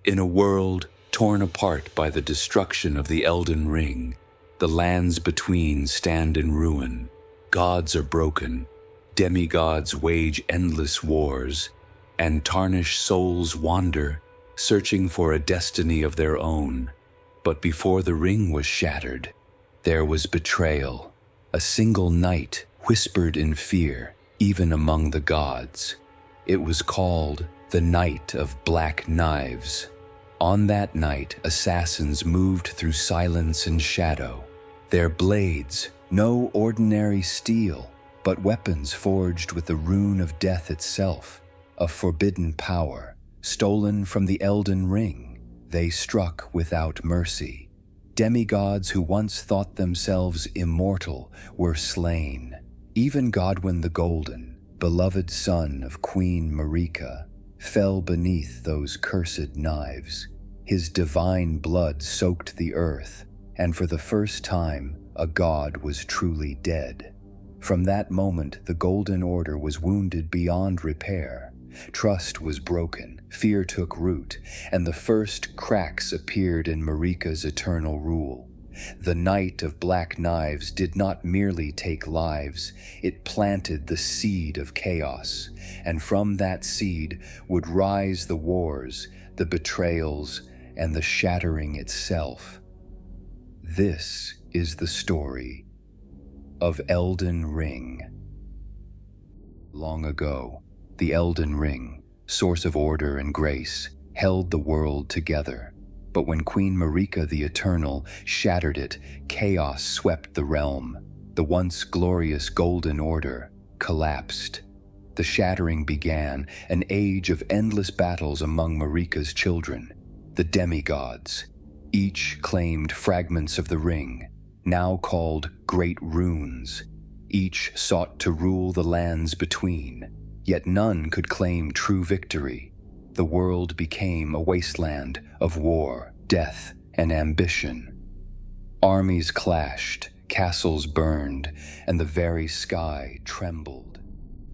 In a world torn apart by the destruction of the Elden Ring, the lands between stand in ruin. Gods are broken, demigods wage endless wars, and tarnished souls wander, searching for a destiny of their own. But before the ring was shattered, there was betrayal. A single night whispered in fear, even among the gods. It was called the Night of Black Knives. On that night, assassins moved through silence and shadow. Their blades, no ordinary steel, but weapons forged with the rune of death itself, a forbidden power, stolen from the Elden Ring. They struck without mercy. Demigods who once thought themselves immortal were slain. Even Godwyn the Golden, beloved son of Queen Marika, fell beneath those cursed knives. His divine blood soaked the earth, and for the first time, a god was truly dead. From that moment, the Golden Order was wounded beyond repair. Trust was broken, fear took root, and the first cracks appeared in Marika's eternal rule. The Night of Black Knives did not merely take lives, it planted the seed of chaos, and from that seed would rise the wars, the betrayals, and the shattering itself. This is the story of Elden Ring. Long ago, the Elden Ring, source of order and grace, held the world together. But when Queen Marika the Eternal shattered it, chaos swept the realm. The once glorious Golden Order collapsed. The Shattering began, an age of endless battles among Marika's children, the demigods. Each claimed fragments of the ring, now called Great Runes. Each sought to rule the lands between, yet none could claim true victory. The world became a wasteland of war, death, and ambition. Armies clashed, castles burned, and the very sky trembled.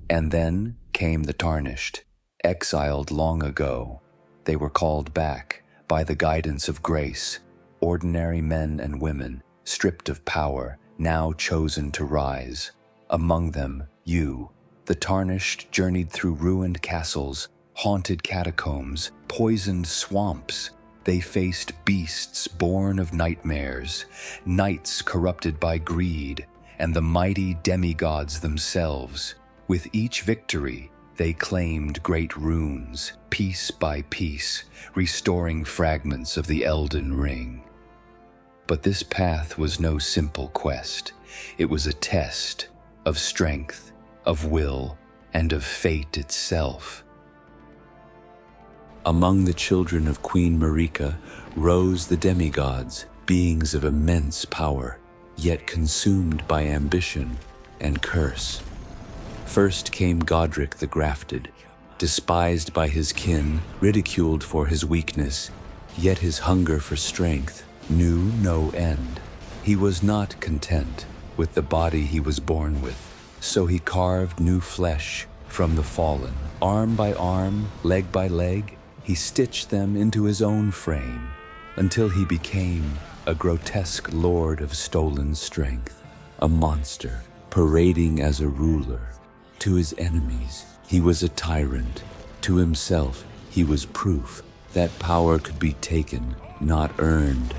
And then came the Tarnished, exiled long ago. They were called back by the guidance of grace, ordinary men and women, stripped of power, now chosen to rise. Among them, you, the Tarnished, journeyed through ruined castles, haunted catacombs, poisoned swamps. They faced beasts born of nightmares, knights corrupted by greed, and the mighty demigods themselves. With each victory, they claimed great runes, piece by piece, restoring fragments of the Elden Ring. But this path was no simple quest. It was a test of strength, of will, and of fate itself. Among the children of Queen Marika rose the demigods, beings of immense power, yet consumed by ambition and curse. First came Godrick the Grafted, despised by his kin, ridiculed for his weakness, yet his hunger for strength knew no end. He was not content with the body he was born with, so he carved new flesh from the fallen. Arm by arm, leg by leg, he stitched them into his own frame until he became a grotesque lord of stolen strength, a monster parading as a ruler. To his enemies, he was a tyrant. To himself, he was proof that power could be taken, not earned.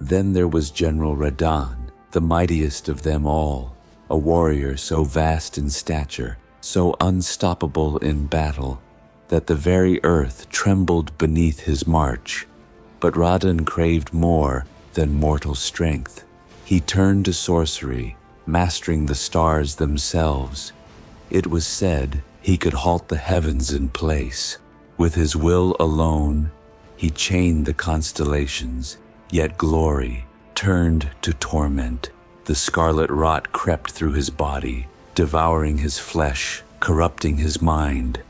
Then there was General Radahn, the mightiest of them all, a warrior so vast in stature, so unstoppable in battle, that the very earth trembled beneath his march. But Radahn craved more than mortal strength. He turned to sorcery, mastering the stars themselves. It was said he could halt the heavens in place. With his will alone, he chained the constellations, Yet glory turned to torment. The scarlet rot crept through his body, devouring his flesh, corrupting his mind.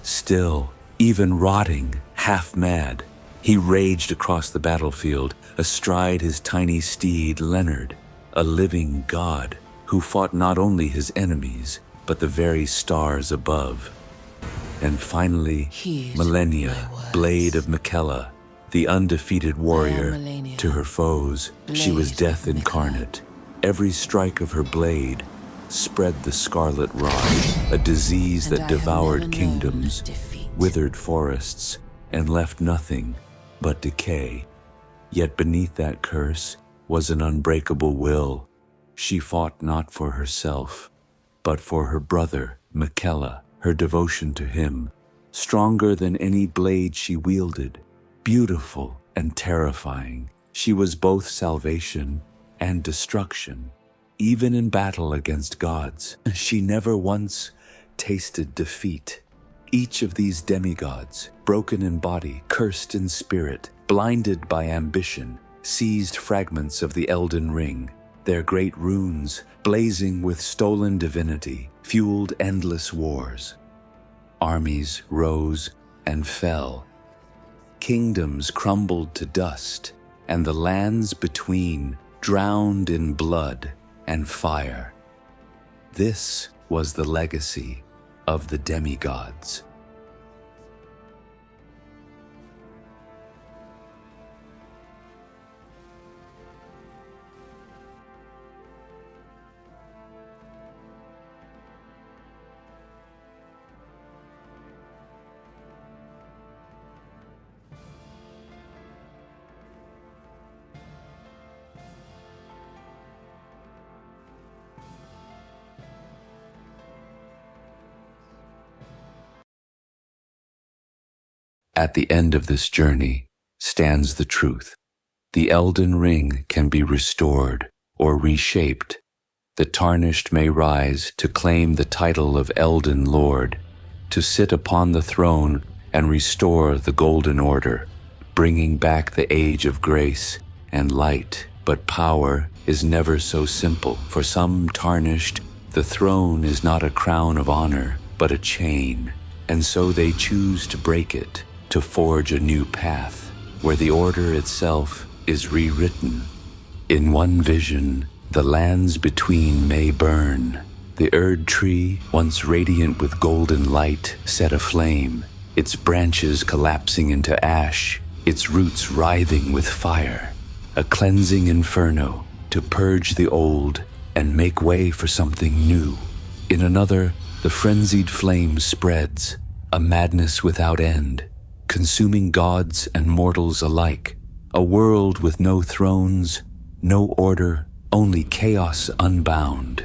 Still, even rotting, half mad, he raged across the battlefield, astride his tiny steed Leonard, a living god who fought not only his enemies, but the very stars above. And finally, Malenia, blade of Miquella, the undefeated warrior. To her foes, she was death incarnate. Every strike of her blade spread the scarlet rot, a disease that devoured kingdoms, withered forests, and left nothing but decay. Yet beneath that curse was an unbreakable will. She fought not for herself, but for her brother, Miquella, her devotion to him, stronger than any blade she wielded, beautiful and terrifying. She was both salvation and destruction. Even in battle against gods, she never once tasted defeat. Each of these demigods, broken in body, cursed in spirit, blinded by ambition, seized fragments of the Elden Ring. Their great runes, blazing with stolen divinity, fueled endless wars. Armies rose and fell. Kingdoms crumbled to dust, and the lands between drowned in blood and fire. This was the legacy of the demigods. At the end of this journey stands the truth. The Elden Ring can be restored or reshaped. The Tarnished may rise to claim the title of Elden Lord, to sit upon the throne and restore the Golden Order, bringing back the age of grace and light. But power is never so simple. For some Tarnished, the throne is not a crown of honor, but a chain, and so they choose to break it, to forge a new path, where the order itself is rewritten. In one vision, the lands between may burn. The Erd tree, once radiant with golden light, set aflame, its branches collapsing into ash, its roots writhing with fire. A cleansing inferno to purge the old and make way for something new. In another, the frenzied flame spreads, a madness without end, consuming gods and mortals alike, a world with no thrones, no order, only chaos unbound.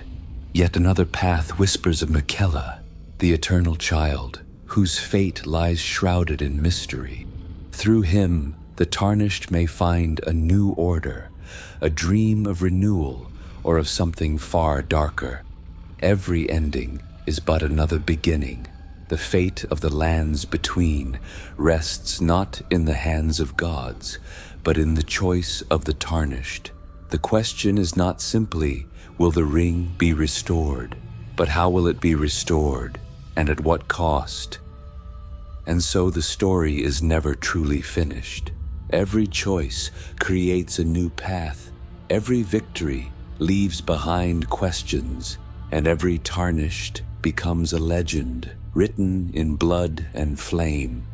Yet another path whispers of Miquella, the eternal child, whose fate lies shrouded in mystery. Through him, the Tarnished may find a new order, a dream of renewal or of something far darker. Every ending is but another beginning. The fate of the lands between rests not in the hands of gods, but in the choice of the Tarnished. The question is not simply, will the ring be restored, but how will it be restored, and at what cost? And so the story is never truly finished. Every choice creates a new path. Every victory leaves behind questions, and every Tarnished becomes a legend, written in blood and flame.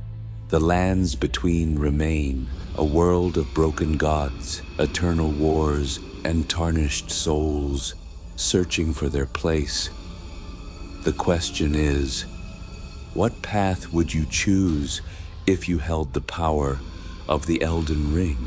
The lands between remain, a world of broken gods, eternal wars, and tarnished souls, searching for their place. The question is, what path would you choose if you held the power of the Elden Ring?